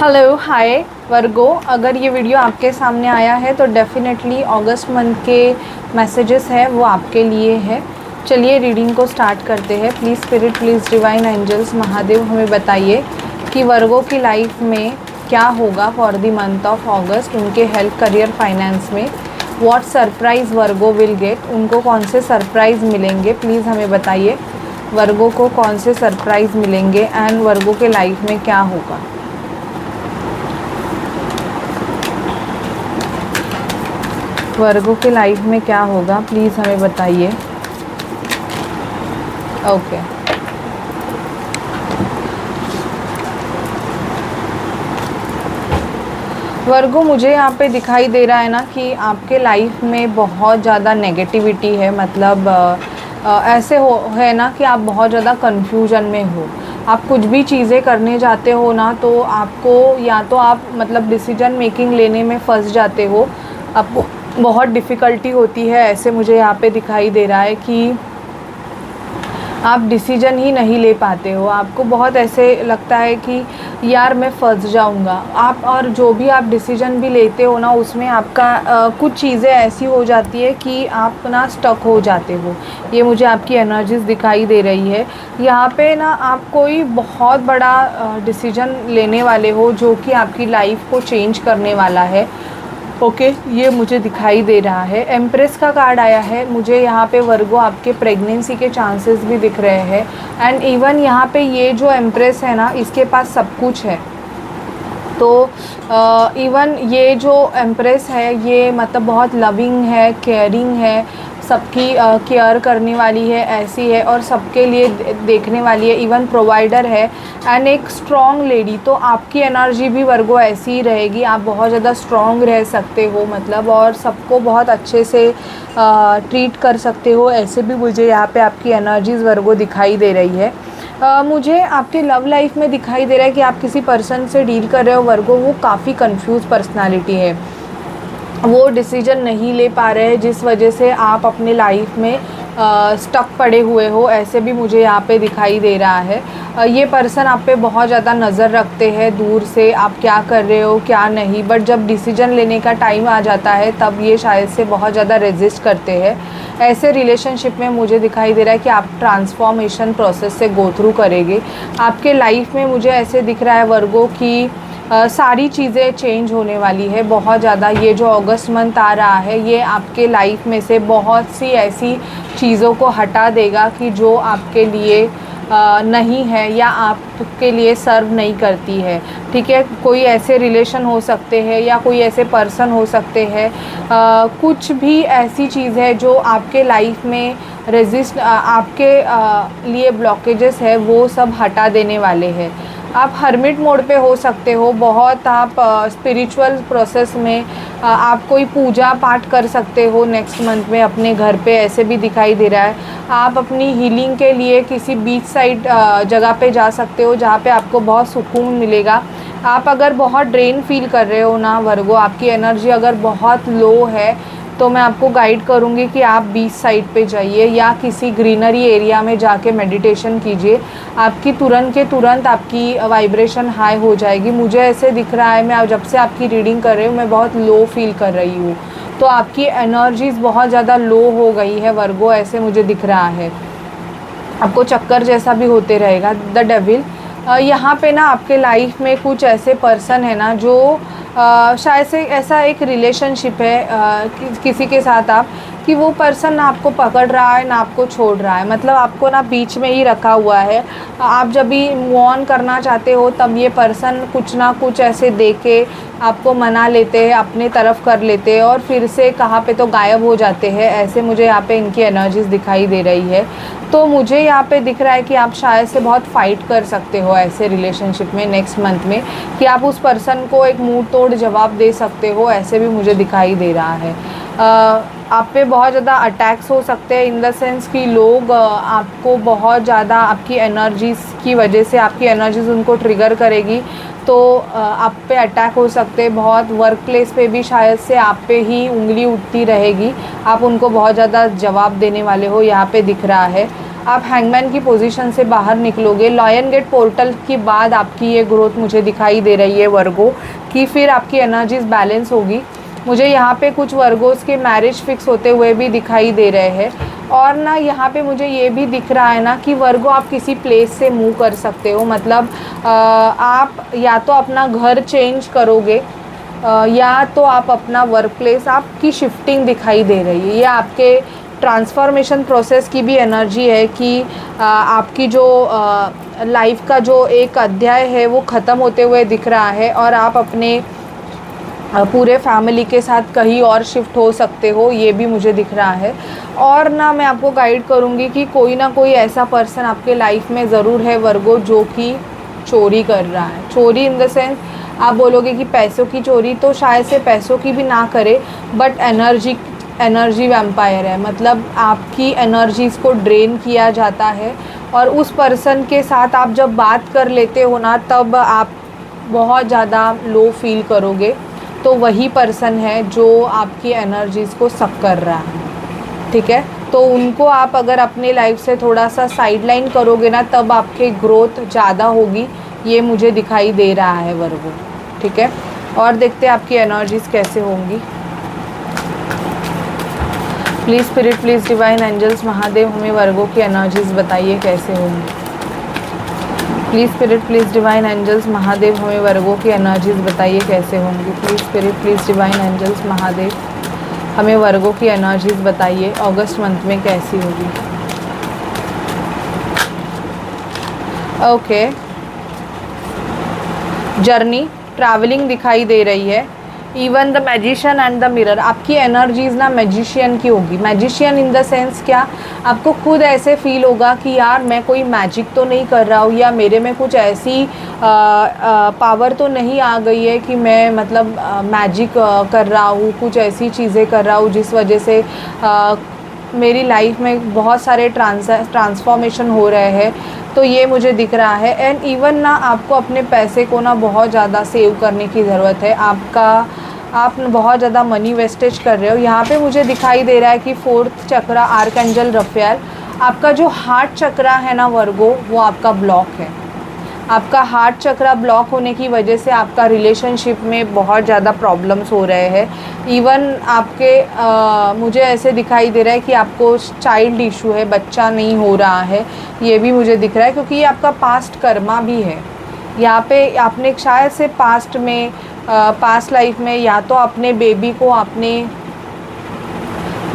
Hello hi वर्गो। अगर ये video आपके सामने आया है तो डेफ़िनेटली अगस्त मंथ के मैसेजेस हैं वो आपके लिए है। चलिए रीडिंग को स्टार्ट करते हैं। Please spirit, please divine angels, Mahadev हमें बताइए कि वर्गो की लाइफ में क्या होगा for the month of August. उनके हेल्थ, करियर, फाइनेंस में what surprise Virgo will get. उनको कौन से सरप्राइज़ मिलेंगे प्लीज़ हमें बताइए। वर्गो को कौन से सरप्राइज़ मिलेंगे एंड वर्गो के लाइफ में क्या होगा। वर्गो के लाइफ में क्या होगा प्लीज़ हमें बताइए। ओके, वर्गो मुझे यहाँ पे दिखाई दे रहा है ना कि आपके लाइफ में बहुत ज़्यादा नेगेटिविटी है। मतलब ऐसे हो है ना कि आप बहुत ज़्यादा कन्फ्यूजन में हो। आप कुछ भी चीज़ें करने जाते हो ना तो आपको या तो आप मतलब डिसीजन मेकिंग लेने में फंस जाते हो, आपको बहुत डिफ़िकल्टी होती है। ऐसे मुझे यहाँ पे दिखाई दे रहा है कि आप डिसीजन ही नहीं ले पाते हो। आपको बहुत ऐसे लगता है कि यार मैं फंस जाऊंगा। आप और जो भी आप डिसीजन भी लेते हो ना उसमें आपका कुछ चीज़ें ऐसी हो जाती है कि आप ना स्टक हो जाते हो। ये मुझे आपकी एनर्जीज दिखाई दे रही है। यहाँ पे ना आप कोई बहुत बड़ा डिसीजन लेने वाले हो जो कि आपकी लाइफ को चेंज करने वाला है। ओके, ये मुझे दिखाई दे रहा है। एम्प्रेस का कार्ड आया है मुझे यहाँ पे। वर्गो आपके प्रेगनेंसी के चांसेस भी दिख रहे हैं एंड इवन यहाँ पे ये जो एम्प्रेस है ना इसके पास सब कुछ है। तो इवन ये जो एम्प्रेस है ये मतलब बहुत लविंग है, केयरिंग है, सबकी केयर करने वाली है, ऐसी है और सबके लिए देखने वाली है, इवन प्रोवाइडर है एंड एक स्ट्रॉन्ग लेडी। तो आपकी एनर्जी भी वर्गो ऐसी ही रहेगी। आप बहुत ज़्यादा स्ट्रॉन्ग रह सकते हो मतलब और सबको बहुत अच्छे से ट्रीट कर सकते हो। ऐसे भी मुझे यहाँ पे आपकी एनर्जीज़ वर्गो दिखाई दे रही है। मुझे आपके लव लाइफ में दिखाई दे रहा है कि आप किसी पर्सन से डील कर रहे हो वर्गो। वो काफ़ी कंफ्यूज पर्सनालिटी है, वो डिसीजन नहीं ले पा रहे हैं जिस वजह से आप अपने लाइफ में स्टक पड़े हुए हो। ऐसे भी मुझे यहाँ पे दिखाई दे रहा है। ये पर्सन आप पे बहुत ज़्यादा नज़र रखते हैं दूर से, आप क्या कर रहे हो क्या नहीं, बट जब डिसीजन लेने का टाइम आ जाता है तब ये शायद से बहुत ज़्यादा रेजिस्ट करते हैं। ऐसे रिलेशनशिप में मुझे दिखाई दे रहा है कि आप ट्रांसफॉर्मेशन प्रोसेस से गो थ्रू करेंगे। आपके लाइफ में मुझे ऐसे दिख रहा है वर्गो कि सारी चीज़ें चेंज होने वाली है बहुत ज़्यादा। ये जो अगस्त मंथ आ रहा है ये आपके लाइफ में से बहुत सी ऐसी चीज़ों को हटा देगा कि जो आपके लिए नहीं है या आपके लिए सर्व नहीं करती है। ठीक है, कोई ऐसे रिलेशन हो सकते हैं या कोई ऐसे पर्सन हो सकते हैं, कुछ भी ऐसी चीज़ है जो आपके लाइफ में रेजिस्ट आपके लिए ब्लॉकेजेस है वो सब हटा देने वाले हैं। आप हर्मिट मोड पे हो सकते हो बहुत। आप स्पिरिचुअल प्रोसेस में आप कोई पूजा पाठ कर सकते हो नेक्स्ट मंथ में अपने घर पे। ऐसे भी दिखाई दे रहा है आप अपनी हीलिंग के लिए किसी बीच साइड जगह पे जा सकते हो जहाँ पे आपको बहुत सुकून मिलेगा। आप अगर बहुत ड्रेन फील कर रहे हो ना वर्गो, आपकी एनर्जी अगर बहुत लो है तो मैं आपको गाइड करूँगी कि आप बीच साइड पे जाइए या किसी ग्रीनरी एरिया में जाके मेडिटेशन कीजिए। आपकी तुरंत के तुरंत आपकी वाइब्रेशन हाई हो जाएगी। मुझे ऐसे दिख रहा है, मैं जब से आपकी रीडिंग कर रही हूँ मैं बहुत लो फील कर रही हूँ। तो आपकी एनर्जीज़ बहुत ज़्यादा लो हो गई है वर्गो, ऐसे मुझे दिख रहा है। आपको चक्कर जैसा भी होते रहेगा। द डेविल यहाँ पे ना आपके लाइफ में कुछ ऐसे पर्सन है ना जो शायद से ऐसा एक रिलेशनशिप है किसी के साथ आप, कि वो पर्सन ना आपको पकड़ रहा है ना आपको छोड़ रहा है। मतलब आपको ना बीच में ही रखा हुआ है। आप जब भी मूव ऑन करना चाहते हो तब ये पर्सन कुछ ना कुछ ऐसे दे के आपको मना लेते हैं, अपने तरफ कर लेते हैं और फिर से कहाँ पे तो गायब हो जाते हैं। ऐसे मुझे यहाँ पे इनकी एनर्जीज़ दिखाई दे रही है। तो मुझे यहाँ पे दिख रहा है कि आप शायद से बहुत फ़ाइट कर सकते हो ऐसे रिलेशनशिप में नेक्स्ट मंथ में, कि आप उस पर्सन को एक मुंह तोड़ जवाब दे सकते हो। ऐसे भी मुझे दिखाई दे रहा है। आप पे बहुत ज़्यादा अटैक्स हो सकते हैं इन द सेंस कि लोग आपको बहुत ज़्यादा आपकी एनर्जीज़ की वजह से, आपकी एनर्जीज़ उनको ट्रिगर करेगी तो आप पे अटैक हो सकते हैं बहुत। वर्क प्लेस पे भी शायद से आप पे ही उंगली उठती रहेगी, आप उनको बहुत ज़्यादा जवाब देने वाले हो, यहाँ पे दिख रहा है। आप हैंगमैन की पोजीशन से बाहर निकलोगे। लायन गेट पोर्टल के बाद आपकी ये ग्रोथ मुझे दिखाई दे रही है वर्गो कि फिर आपकी एनर्जीज बैलेंस होगी। मुझे यहाँ पे कुछ वर्गोस के मैरिज फिक्स होते हुए भी दिखाई दे रहे हैं। और ना यहाँ पे मुझे ये भी दिख रहा है ना कि वर्गो आप किसी प्लेस से मूव कर सकते हो, मतलब आप या तो अपना घर चेंज करोगे या तो आप अपना वर्क प्लेस आपकी शिफ्टिंग दिखाई दे रही है। ये आपके ट्रांसफॉर्मेशन प्रोसेस की भी एनर्जी है कि आपकी जो लाइफ का जो एक अध्याय है वो ख़त्म होते हुए दिख रहा है और आप अपने पूरे फैमिली के साथ कहीं और शिफ्ट हो सकते हो, ये भी मुझे दिख रहा है। और ना मैं आपको गाइड करूँगी कि कोई ना कोई ऐसा पर्सन आपके लाइफ में ज़रूर है वर्गो जो कि चोरी कर रहा है। चोरी इन द सेंस आप बोलोगे कि पैसों की चोरी, तो शायद से पैसों की भी ना करे, बट एनर्जी वैम्पायर है, मतलब आपकी एनर्जीज़ को ड्रेन किया जाता है। और उस पर्सन के साथ आप जब बात कर लेते हो ना, तब आप बहुत ज़्यादा लो फील करोगे। तो वही पर्सन है जो आपकी एनर्जीज़ को सक कर रहा है, ठीक है। तो उनको आप अगर अपने लाइफ से थोड़ा सा साइडलाइन करोगे ना, तब आपकी ग्रोथ ज़्यादा होगी, ये मुझे दिखाई दे रहा है वर्गो, ठीक है। और देखते हैं आपकी एनर्जीज़ कैसे होंगी। Please spirit, please divine angels Mahadev हमें वर्गो की एनर्जीज़ बताइए कैसे होंगी। Please spirit, please divine angels Mahadev हमें वर्गो की एनर्जीज़ बताइए कैसे होंगी। Please spirit, please divine angels Mahadev हमें वर्गो की एनर्जीज़ बताइए अगस्त मंथ में कैसी होगी। ओके, जर्नी ट्रैवलिंग दिखाई दे रही है। Even the magician and the mirror, आपकी एनर्जीज ना मैजिशियन की होगी। मैजिशियन इन द सेंस क्या, आपको खुद ऐसे फील होगा कि यार मैं कोई मैजिक तो नहीं कर रहा हूँ, या मेरे में कुछ ऐसी पावर तो नहीं आ गई है कि मैं मतलब मैजिक कर रहा हूँ, कुछ ऐसी चीज़ें कर रहा हूँ जिस वजह से मेरी लाइफ में बहुत सारे ट्रांसफॉर्मेशन हो रहे हैं। तो ये मुझे दिख रहा है। एंड इवन ना आपको अपने पैसे को ना बहुत ज़्यादा सेव करने की ज़रूरत है। आप बहुत ज़्यादा मनी वेस्टेज कर रहे हो। यहाँ पे मुझे दिखाई दे रहा है कि 4th चक्रा आर्कएंजल रफेल, आपका जो हार्ट चक्रा है ना वर्गो, वो आपका ब्लॉक है। आपका हार्ट चक्रा ब्लॉक होने की वजह से आपका रिलेशनशिप में बहुत ज़्यादा प्रॉब्लम्स हो रहे हैं। इवन आपके मुझे ऐसे दिखाई दे रहा है कि आपको चाइल्ड इशू है, बच्चा नहीं हो रहा है, ये भी मुझे दिख रहा है, क्योंकि ये आपका पास्ट कर्मा भी है। यहाँ पे आपने शायद से पास्ट लाइफ में या तो अपने बेबी को आपने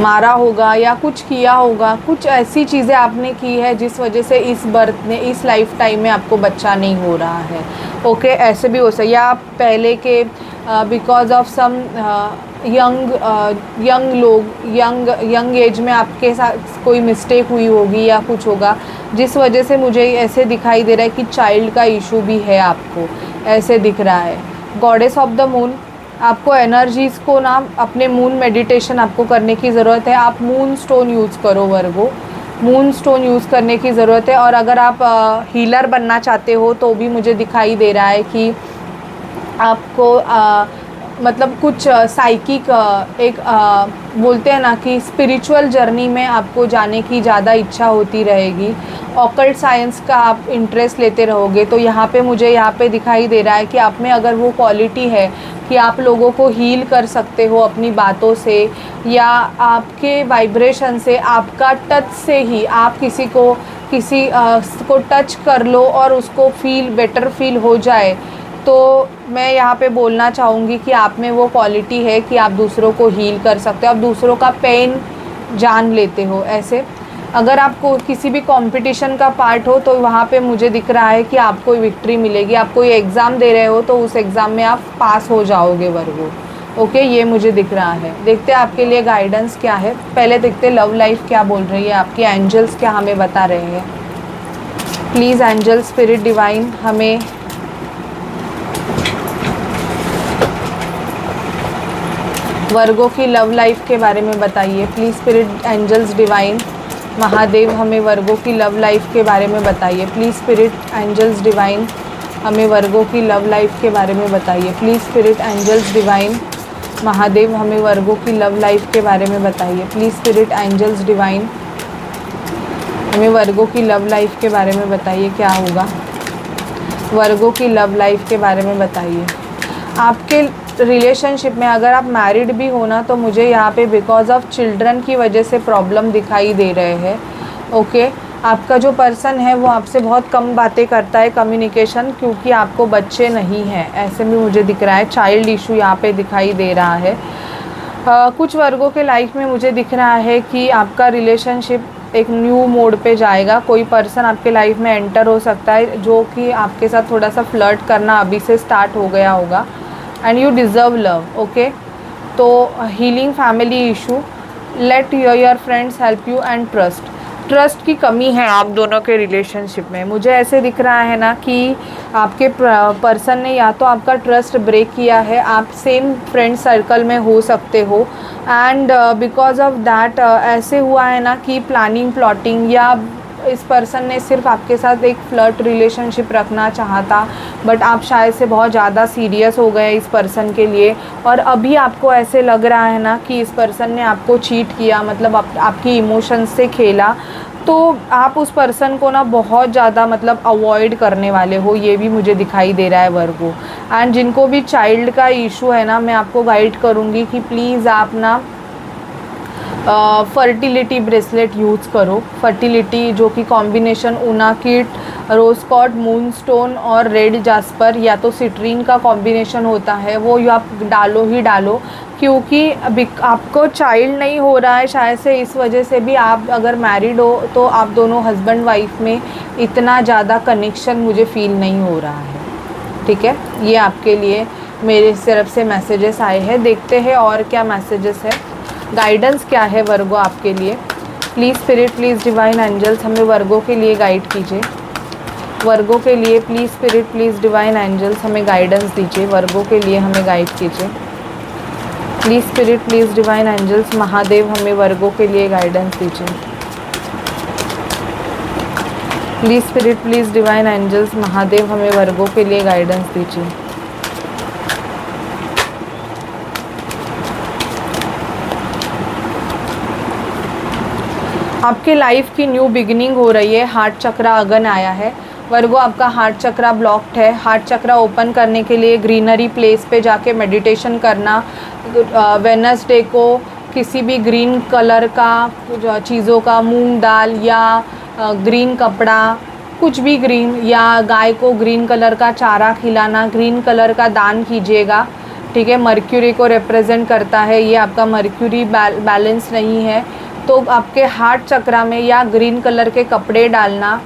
मारा होगा या कुछ किया होगा, कुछ ऐसी चीज़ें आपने की है जिस वजह से इस लाइफ टाइम में आपको बच्चा नहीं हो रहा है। ओके, ऐसे भी हो सकता है, या आप पहले के because of some young age में आपके साथ कोई मिस्टेक हुई होगी या कुछ होगा, जिस वजह से मुझे ऐसे दिखाई दे रहा है कि चाइल्ड का इशू भी है आपको, ऐसे दिख रहा है। गॉडेस ऑफ द मून, आपको एनर्जीज़ को ना अपने मून मेडिटेशन आपको करने की ज़रूरत है। आप मून स्टोन यूज़ करो वर्गो, मून स्टोन यूज़ करने की ज़रूरत है। और अगर आप हीलर बनना चाहते हो तो भी मुझे दिखाई दे रहा है कि आपको मतलब कुछ साइकिक एक बोलते हैं ना कि स्पिरिचुअल जर्नी में आपको जाने की ज़्यादा इच्छा होती रहेगी। ऑकल्ट साइंस का आप इंटरेस्ट लेते रहोगे। तो मुझे यहाँ पे दिखाई दे रहा है कि आप में अगर वो क्वालिटी है कि आप लोगों को हील कर सकते हो अपनी बातों से, या आपके वाइब्रेशन से, आपका टच से ही आप किसी को टच कर लो और उसको बेटर फील हो जाए, तो मैं यहाँ पे बोलना चाहूँगी कि आप में वो क्वालिटी है कि आप दूसरों को हील कर सकते हो, आप दूसरों का पेन जान लेते हो। ऐसे अगर आपको किसी भी कंपटीशन का पार्ट हो तो वहाँ पे मुझे दिख रहा है कि आपको विक्ट्री मिलेगी। आप कोई एग्ज़ाम दे रहे हो तो उस एग्ज़ाम में आप पास हो जाओगे वर्गो। ओके, ये मुझे दिख रहा है। देखते हैं आपके लिए गाइडेंस क्या है। पहले देखते हैं लव लाइफ क्या बोल रही है, आपके एंजल्स क्या हमें बता रहे हैं। प्लीज़ एंजल स्पिरिट डिवाइन हमें वर्गो की लव लाइफ के बारे में बताइए। Please spirit angels divine Mahadev हमें वर्गो की लव लाइफ के बारे में बताइए। प्लीज़ स्पिरिट एंजल्स डिवाइन हमें वर्गो की लव लाइफ के बारे में बताइए। Please spirit angels divine Mahadev हमें वर्गो की लव लाइफ के बारे में बताइए। प्लीज़ स्पिरिट एंजल्स डिवाइन हमें वर्गो की लव लाइफ के बारे में बताइए, क्या होगा वर्गो की लव लाइफ के बारे में बताइए। आपके रिलेशनशिप में अगर आप मैरिड भी हो ना, तो मुझे यहाँ पे बिकॉज ऑफ चिल्ड्रन की वजह से प्रॉब्लम दिखाई दे रहे हैं। ओके, आपका जो पर्सन है वो आपसे बहुत कम बातें करता है, कम्युनिकेशन, क्योंकि आपको बच्चे नहीं हैं, ऐसे भी मुझे दिख रहा है। चाइल्ड इशू यहाँ पे दिखाई दे रहा है। कुछ वर्गों के लाइफ में मुझे दिख रहा है कि आपका रिलेशनशिप एक न्यू मोड पे जाएगा। कोई पर्सन आपके लाइफ में एंटर हो सकता है जो कि आपके साथ थोड़ा सा फ्लर्ट करना अभी से स्टार्ट हो गया होगा। And you deserve love. Okay, तो healing family issue, let your friends help you and trust की कमी है आप दोनों के रिलेशनशिप में। मुझे ऐसे दिख रहा है ना कि आपके पर्सन ने या तो आपका ट्रस्ट ब्रेक किया है, आप सेम फ्रेंड सर्कल में हो सकते हो, एंड बिकॉज ऑफ दैट ऐसे हुआ है ना कि प्लानिंग प्लॉटिंग, या इस पर्सन ने सिर्फ आपके साथ एक फ्लर्ट रिलेशनशिप रखना चाहता, बट आप शायद से बहुत ज़्यादा सीरियस हो गए इस पर्सन के लिए, और अभी आपको ऐसे लग रहा है ना कि इस पर्सन ने आपको चीट किया, मतलब आपकी इमोशंस से खेला। तो आप उस पर्सन को ना बहुत ज़्यादा मतलब अवॉइड करने वाले हो, ये भी मुझे दिखाई दे रहा है वर्गो। एंड जिनको भी चाइल्ड का इशू है ना, मैं आपको गाइड करूँगी कि प्लीज़ आप ना फर्टिलिटी ब्रेसलेट यूज़ करो। फर्टिलिटी जो कि कॉम्बिनेशन ऊना किट, रोज़ कॉर्ड, मून स्टोन और रेड जास्पर या तो सिट्रीन का कॉम्बिनेशन होता है, वो आप डालो ही डालो, क्योंकि अभी आपको चाइल्ड नहीं हो रहा है शायद से, इस वजह से भी आप अगर मैरिड हो तो आप दोनों हस्बैंड वाइफ में इतना ज़्यादा कनेक्शन मुझे फील नहीं हो रहा है। ठीक है, ये आपके लिए मेरे तरफ से मैसेजेस आए हैं। देखते हैं और क्या मैसेजेस है, गाइडेंस क्या है वर्गो आपके लिए। Please spirit, please divine angels हमें वर्गो के लिए गाइड कीजिए। वर्गो के लिए please spirit, please divine angels हमें गाइडेंस दीजिए। वर्गो के लिए हमें गाइड कीजिए। Please spirit, please divine angels Mahadev हमें वर्गो के लिए गाइडेंस दीजिए। Please spirit, please divine angels Mahadev हमें वर्गो के लिए गाइडेंस दीजिए। आपके लाइफ की न्यू बिगिनिंग हो रही है। हार्ट चक्रा अगन आया है वर्गो, आपका हार्ट चक्रा ब्लॉक्ड है। हार्ट चक्रा ओपन करने के लिए ग्रीनरी प्लेस पे जाके मेडिटेशन करना। वेडनेसडे को किसी भी ग्रीन कलर का चीज़ों का, मूंग दाल या ग्रीन कपड़ा, कुछ भी ग्रीन, या गाय को ग्रीन कलर का चारा खिलाना, ग्रीन कलर का दान कीजिएगा। ठीक है, मर्क्यूरी को रिप्रेजेंट करता है, ये आपका मर्क्यूरी बैलेंस नहीं है, तो आपके हार्ट चक्रा में या ग्रीन कलर के कपड़े डालना।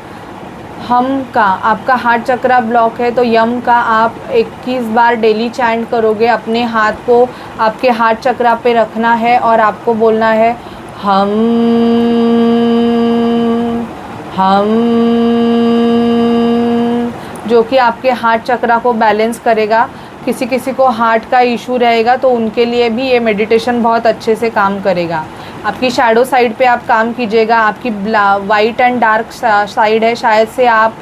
हम का आपका हार्ट चक्रा ब्लॉक है तो यम का आप 21 बार डेली चैंट करोगे। अपने हाथ को आपके हार्ट चक्रा पे रखना है और आपको बोलना है हम जो कि आपके हार्ट चक्रा को बैलेंस करेगा। किसी किसी को हार्ट का इशू रहेगा तो उनके लिए भी ये मेडिटेशन बहुत अच्छे से काम करेगा। आपकी शैडो साइड पे आप काम कीजिएगा। आपकी वाइट एंड डार्क साइड है, शायद से आप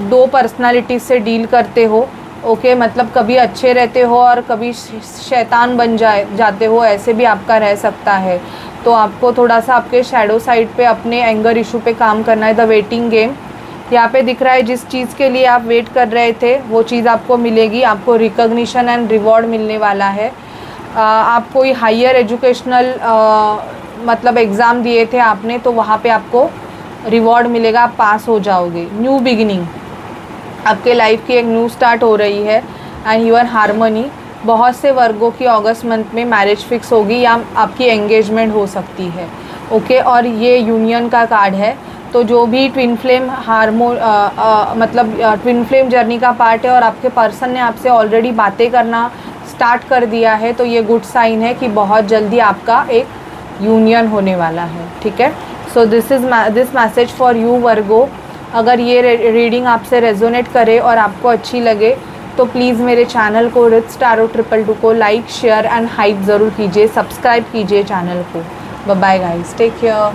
दो पर्सनालिटीज़ से डील करते हो। ओके, मतलब कभी अच्छे रहते हो और कभी शैतान बन जाते हो, ऐसे भी आपका रह सकता है। तो आपको थोड़ा सा आपके शैडो साइड पे अपने एंगर इशू पे काम करना है। द वेटिंग गेम यहाँ पे दिख रहा है, जिस चीज़ के लिए आप वेट कर रहे थे वो चीज़ आपको मिलेगी। आपको रिकॉग्निशन एंड रिवॉर्ड मिलने वाला है। आप कोई हायर एजुकेशनल मतलब एग्ज़ाम दिए थे आपने, तो वहाँ पे आपको रिवॉर्ड मिलेगा, आप पास हो जाओगे। न्यू बिगिनिंग, आपके लाइफ की एक न्यू स्टार्ट हो रही है एंड यूर हारमोनी। बहुत से वर्गों की अगस्त मंथ में मैरिज फिक्स होगी या आपकी एंगेजमेंट हो सकती है। ओके, और ये यूनियन का कार्ड है। तो जो भी ट्विन फ्लेम मतलब ट्विन फ्लेम जर्नी का पार्ट है और आपके पर्सन ने आपसे ऑलरेडी बातें करना स्टार्ट कर दिया है, तो ये गुड साइन है कि बहुत जल्दी आपका एक यूनियन होने वाला है। ठीक है, so this message for you Virgo. अगर ये रीडिंग आपसे रेजोनेट करे और आपको अच्छी लगे तो प्लीज़ मेरे चैनल को रिच टैरो 222 को लाइक, शेयर एंड हाइप ज़रूर कीजिए, सब्सक्राइब कीजिए चैनल को। Bye bye guys, take care.